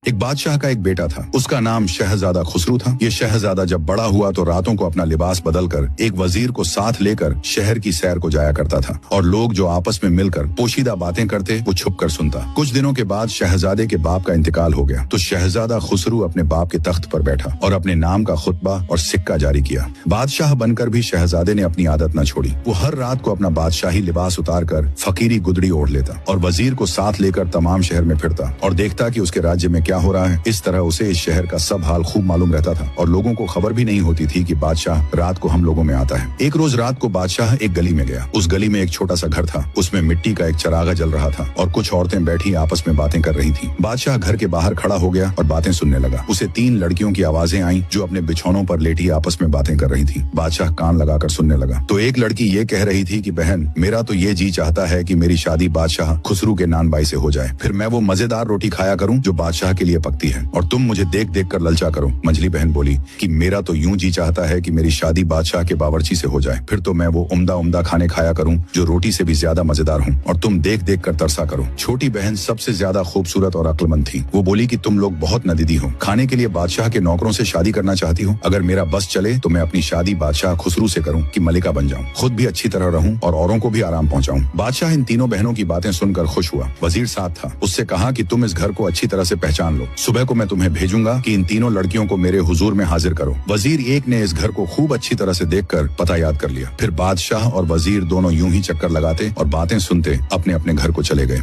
एक बादशाह का एक बेटा था। उसका नाम शहजादा खुसरू था। ये शहजादा जब बड़ा हुआ तो रातों को अपना लिबास बदलकर एक वजीर को साथ लेकर शहर की सैर को जाया करता था और लोग जो आपस में मिलकर पोशीदा बातें करते वो छुप कर सुनता। कुछ दिनों के बाद शहजादे के बाप का इंतकाल हो गया तो शहजादा खुसरू अपने बाप के तख्त पर बैठा और अपने नाम का खुतबा और सिक्का जारी किया। बादशाह बनकर भी शहजादे ने अपनी आदत न छोड़ी। वो हर रात को अपना बादशाही लिबास उतार कर फकीरी गुदड़ी ओढ़ लेता और वजीर को साथ लेकर तमाम शहर में फिरता और देखता कि उसके राज्य में क्या हो रहा है। इस तरह उसे इस शहर का सब हाल खूब मालूम रहता था और लोगों को खबर भी नहीं होती थी कि बादशाह रात को हम लोगों में आता है। एक रोज रात को बादशाह एक गली में गया। उस गली में एक छोटा सा घर था। उसमें मिट्टी का एक चरागा जल रहा था और कुछ औरतें बैठी आपस में बातें कर रही थी। बादशाह घर के बाहर खड़ा हो गया और बातें सुनने लगा। उसे 3 लड़कियों की आवाजें आई जो अपने बिछौनों पर लेटी आपस में बातें कर रही थी। बादशाह कान लगाकर सुनने लगा तो एक लड़की ये कह रही थी कि बहन, मेरा तो ये जी चाहता है कि मेरी शादी बादशाह खुसरू के नान बाई से हो जाए, फिर मैं वो मजेदार रोटी खाया करूं जो बादशाह के लिए पकती है और तुम मुझे देख देख कर ललचा करो। मंझली बहन बोली कि मेरा तो यूं जी चाहता है कि मेरी शादी बादशाह के बावर्ची से हो जाए, फिर तो मैं वो उम्दा उम्दा खाने खाया करूं जो रोटी से भी ज्यादा मजेदार हूं और तुम देख देख कर तरसा करो। छोटी बहन सबसे ज्यादा खूबसूरत और अक्लमंद थी। वो बोली कि तुम लोग बहुत नदीदी हो, खाने के लिए बादशाह के नौकरों से शादी करना चाहती हो। अगर मेरा बस चले तो मैं अपनी शादी बादशाह खुसरू से करूं कि मलिका बन जाऊं, खुद भी अच्छी तरह रहूं और औरों को भी आराम पहुंचाऊं। बादशाह इन तीनों बहनों की बातें सुनकर खुश हुआ। वजीर साथ था। उससे कहा कि तुम इस घर को अच्छी तरह से पहचान लो। सुबह को मैं तुम्हें भेजूंगा कि इन तीनों लड़कियों को मेरे हुजूर में हाजिर करो। वजीर एक ने इस घर को खूब अच्छी तरह से देखकर पता याद कर लिया। फिर बादशाह और वजीर दोनों यूं ही चक्कर लगाते और बातें सुनते अपने अपने घर को चले गए।